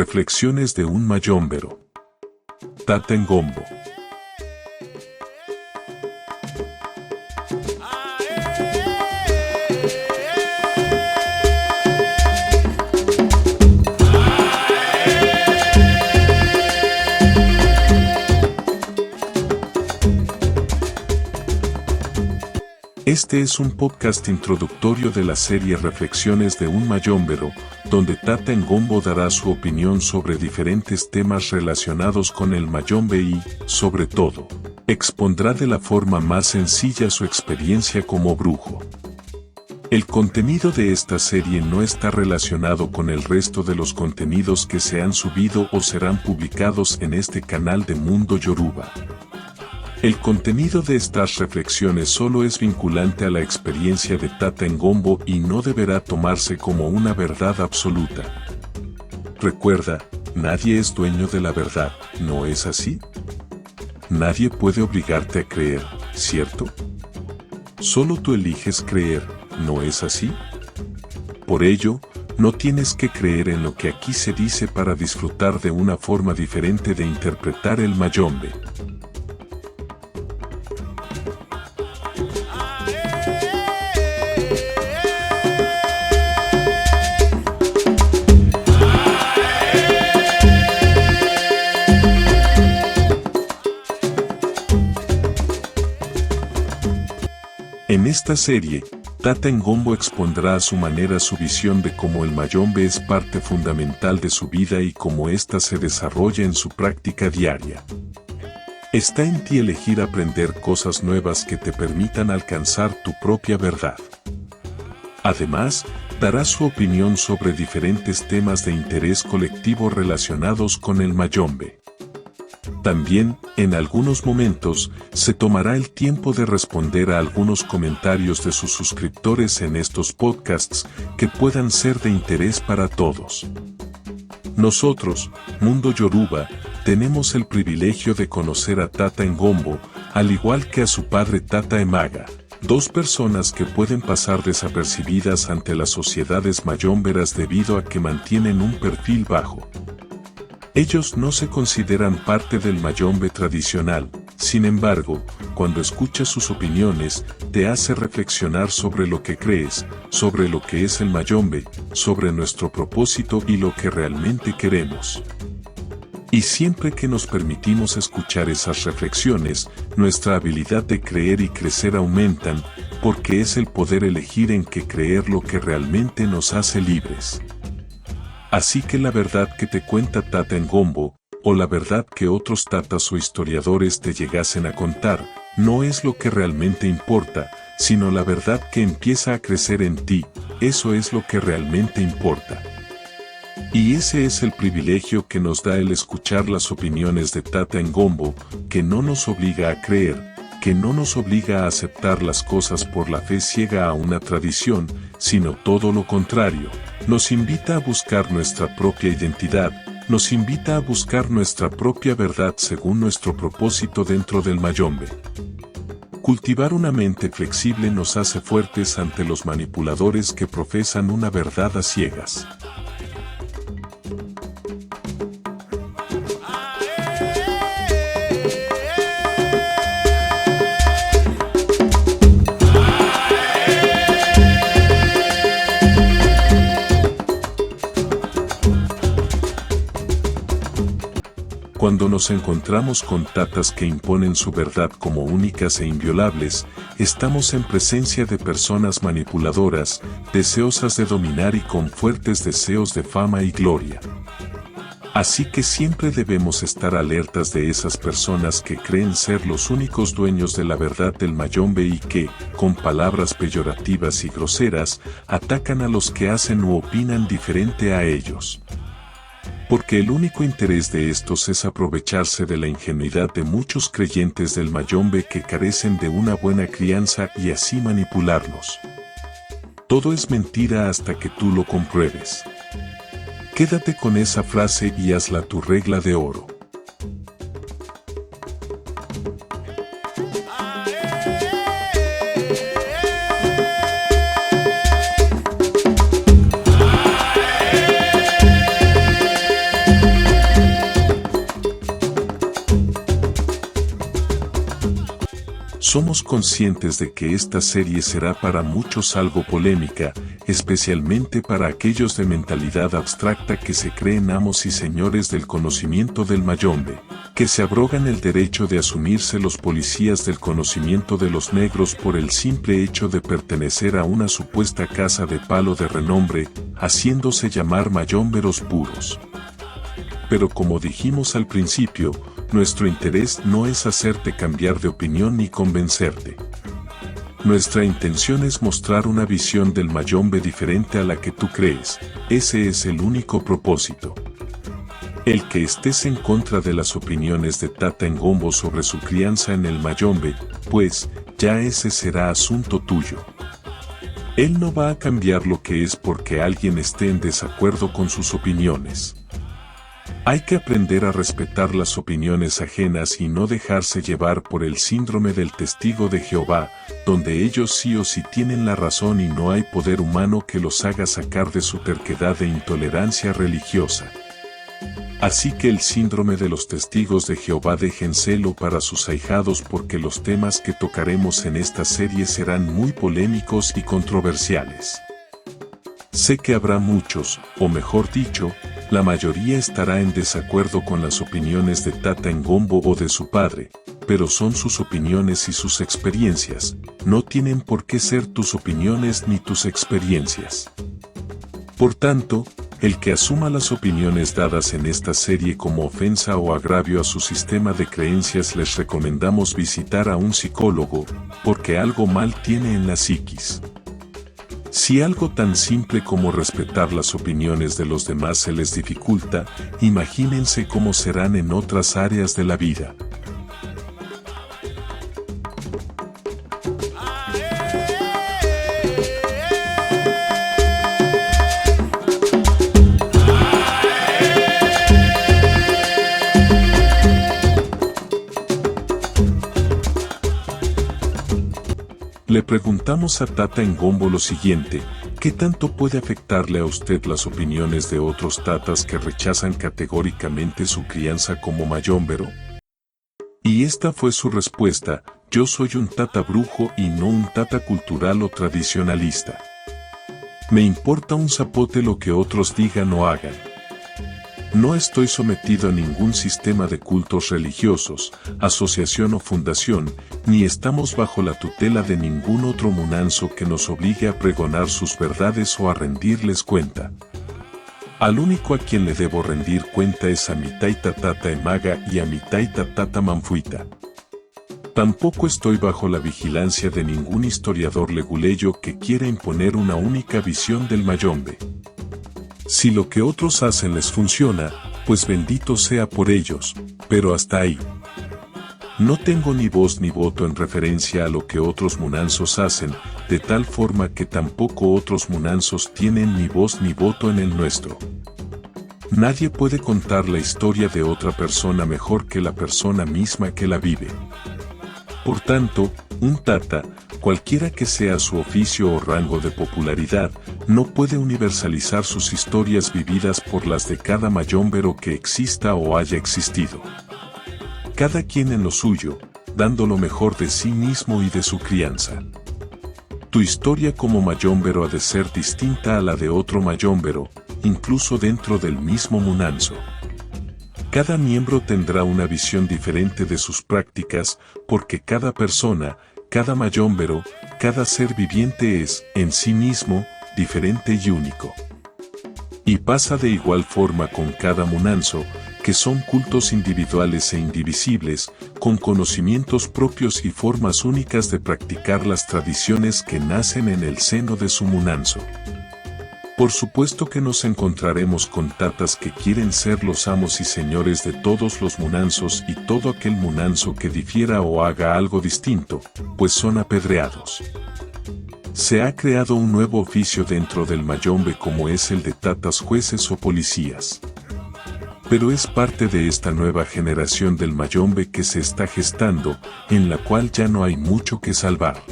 Reflexiones de un mayómbero. Tata Ngombo. Este es un podcast introductorio de la serie Reflexiones de un mayómbero, donde Tata Ngombo dará su opinión sobre diferentes temas relacionados con el mayombe y, sobre todo, expondrá de la forma más sencilla su experiencia como brujo. El contenido de esta serie no está relacionado con el resto de los contenidos que se han subido o serán publicados en este canal de Mundo Yoruba. El contenido de estas reflexiones solo es vinculante a la experiencia de Tata Ngombo y no deberá tomarse como una verdad absoluta. Recuerda, nadie es dueño de la verdad, ¿no es así? Nadie puede obligarte a creer, ¿cierto? Solo tú eliges creer, ¿no es así? Por ello, no tienes que creer en lo que aquí se dice para disfrutar de una forma diferente de interpretar el mayombe. En esta serie, Tata Ngombo expondrá a su manera su visión de cómo el mayombe es parte fundamental de su vida y cómo ésta se desarrolla en su práctica diaria. Está en ti elegir aprender cosas nuevas que te permitan alcanzar tu propia verdad. Además, dará su opinión sobre diferentes temas de interés colectivo relacionados con el mayombe. También, en algunos momentos, se tomará el tiempo de responder a algunos comentarios de sus suscriptores en estos podcasts que puedan ser de interés para todos. Nosotros, Mundo Yoruba, tenemos el privilegio de conocer a Tata Ngombo, al igual que a su padre Tata Emaga, dos personas que pueden pasar desapercibidas ante las sociedades mayomberas debido a que mantienen un perfil bajo. Ellos no se consideran parte del mayombe tradicional, sin embargo, cuando escuchas sus opiniones, te hace reflexionar sobre lo que crees, sobre lo que es el mayombe, sobre nuestro propósito y lo que realmente queremos. Y siempre que nos permitimos escuchar esas reflexiones, nuestra habilidad de creer y crecer aumentan, porque es el poder elegir en qué creer lo que realmente nos hace libres. Así que la verdad que te cuenta Tata Ngombo, o la verdad que otros tatas o historiadores te llegasen a contar, no es lo que realmente importa, sino la verdad que empieza a crecer en ti, eso es lo que realmente importa. Y ese es el privilegio que nos da el escuchar las opiniones de Tata Ngombo, que no nos obliga a creer, que no nos obliga a aceptar las cosas por la fe ciega a una tradición, sino todo lo contrario. Nos invita a buscar nuestra propia identidad, nos invita a buscar nuestra propia verdad según nuestro propósito dentro del mayombe. Cultivar una mente flexible nos hace fuertes ante los manipuladores que profesan una verdad a ciegas. Cuando nos encontramos con tatas que imponen su verdad como únicas e inviolables, estamos en presencia de personas manipuladoras, deseosas de dominar y con fuertes deseos de fama y gloria. Así que siempre debemos estar alertas de esas personas que creen ser los únicos dueños de la verdad del mayombe y que, con palabras peyorativas y groseras, atacan a los que hacen u opinan diferente a ellos. Porque el único interés de estos es aprovecharse de la ingenuidad de muchos creyentes del mayombe que carecen de una buena crianza y así manipularnos. Todo es mentira hasta que tú lo compruebes. Quédate con esa frase y hazla tu regla de oro. Somos conscientes de que esta serie será para muchos algo polémica, especialmente para aquellos de mentalidad abstracta que se creen amos y señores del conocimiento del mayombe, que se abrogan el derecho de asumirse los policías del conocimiento de los negros por el simple hecho de pertenecer a una supuesta casa de palo de renombre, haciéndose llamar mayomberos puros. Pero como dijimos al principio, nuestro interés no es hacerte cambiar de opinión ni convencerte. Nuestra intención es mostrar una visión del mayombe diferente a la que tú crees, ese es el único propósito. El que estés en contra de las opiniones de Tata Ngombo sobre su crianza en el mayombe, pues, ya ese será asunto tuyo. Él no va a cambiar lo que es porque alguien esté en desacuerdo con sus opiniones. Hay que aprender a respetar las opiniones ajenas y no dejarse llevar por el síndrome del testigo de Jehová, donde ellos sí o sí tienen la razón y no hay poder humano que los haga sacar de su terquedad e intolerancia religiosa. Así que el síndrome de los testigos de Jehová déjenselo para sus ahijados porque los temas que tocaremos en esta serie serán muy polémicos y controversiales. Sé que habrá muchos, o mejor dicho, la mayoría estará en desacuerdo con las opiniones de Tata Ngombo o de su padre, pero son sus opiniones y sus experiencias, no tienen por qué ser tus opiniones ni tus experiencias. Por tanto, el que asuma las opiniones dadas en esta serie como ofensa o agravio a su sistema de creencias les recomendamos visitar a un psicólogo, porque algo mal tiene en la psiquis. Si algo tan simple como respetar las opiniones de los demás se les dificulta, imagínense cómo serán en otras áreas de la vida. Le preguntamos a Tata Ngombo lo siguiente: ¿qué tanto puede afectarle a usted las opiniones de otros tatas que rechazan categóricamente su crianza como mayombero? Y esta fue su respuesta: yo soy un tata brujo y no un tata cultural o tradicionalista. Me importa un zapote lo que otros digan o hagan. No estoy sometido a ningún sistema de cultos religiosos, asociación o fundación, ni estamos bajo la tutela de ningún otro munanzo que nos obligue a pregonar sus verdades o a rendirles cuenta. Al único a quien le debo rendir cuenta es a mi taita Tata Emaga y a mi taita Tata Manfuita. Tampoco estoy bajo la vigilancia de ningún historiador leguleyo que quiera imponer una única visión del mayombe. Si lo que otros hacen les funciona, pues bendito sea por ellos, pero hasta ahí. No tengo ni voz ni voto en referencia a lo que otros munanzos hacen, de tal forma que tampoco otros munanzos tienen ni voz ni voto en el nuestro. Nadie puede contar la historia de otra persona mejor que la persona misma que la vive. Por tanto, un tata, cualquiera que sea su oficio o rango de popularidad, no puede universalizar sus historias vividas por las de cada mayombero que exista o haya existido. Cada quien en lo suyo, dando lo mejor de sí mismo y de su crianza. Tu historia como mayombero ha de ser distinta a la de otro mayombero, incluso dentro del mismo munanzo. Cada miembro tendrá una visión diferente de sus prácticas, porque cada persona, cada mayombero, cada ser viviente es, en sí mismo, diferente y único. Y pasa de igual forma con cada munanzo, que son cultos individuales e indivisibles, con conocimientos propios y formas únicas de practicar las tradiciones que nacen en el seno de su munanzo. Por supuesto que nos encontraremos con tatas que quieren ser los amos y señores de todos los munanzos y todo aquel munanzo que difiera o haga algo distinto, pues son apedreados. Se ha creado un nuevo oficio dentro del mayombe como es el de tatas jueces o policías. Pero es parte de esta nueva generación del mayombe que se está gestando, en la cual ya no hay mucho que salvar.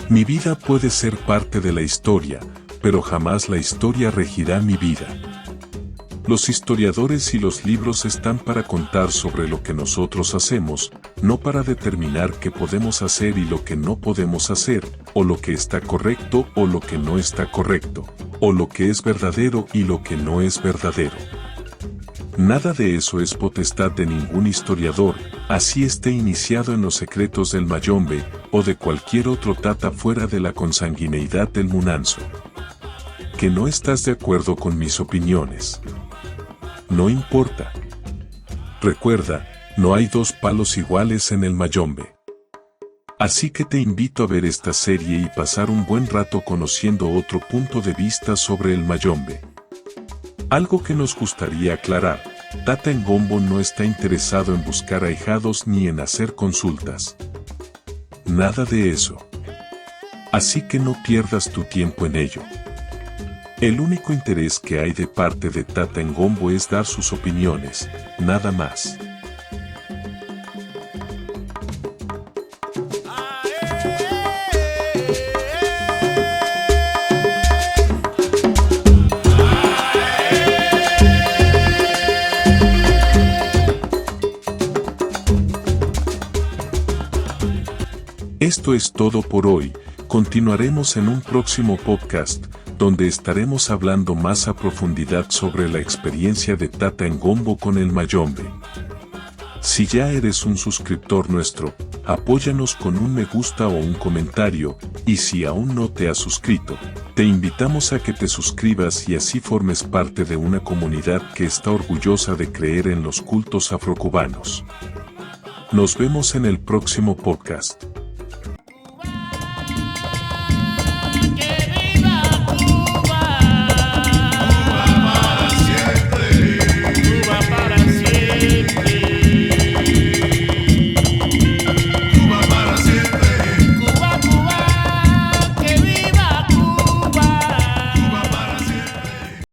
Mi vida puede ser parte de la historia, pero jamás la historia regirá mi vida. Los historiadores y los libros están para contar sobre lo que nosotros hacemos, no para determinar qué podemos hacer y lo que no podemos hacer, o lo que está correcto o lo que no está correcto, o lo que es verdadero y lo que no es verdadero. Nada de eso es potestad de ningún historiador, así esté iniciado en los secretos del Mayombe, o de cualquier otro tata fuera de la consanguineidad del Munanzo. Que no estás de acuerdo con mis opiniones. No importa. Recuerda, no hay dos palos iguales en el Mayombe. Así que te invito a ver esta serie y pasar un buen rato conociendo otro punto de vista sobre el Mayombe. Algo que nos gustaría aclarar, Tata Ngombo no está interesado en buscar ahijados ni en hacer consultas. Nada de eso. Así que no pierdas tu tiempo en ello. El único interés que hay de parte de Tata Ngombo es dar sus opiniones, nada más. Esto es todo por hoy, continuaremos en un próximo podcast, donde estaremos hablando más a profundidad sobre la experiencia de Tata Ngombo con el Mayombe. Si ya eres un suscriptor nuestro, apóyanos con un me gusta o un comentario, y si aún no te has suscrito, te invitamos a que te suscribas y así formes parte de una comunidad que está orgullosa de creer en los cultos afrocubanos. Nos vemos en el próximo podcast.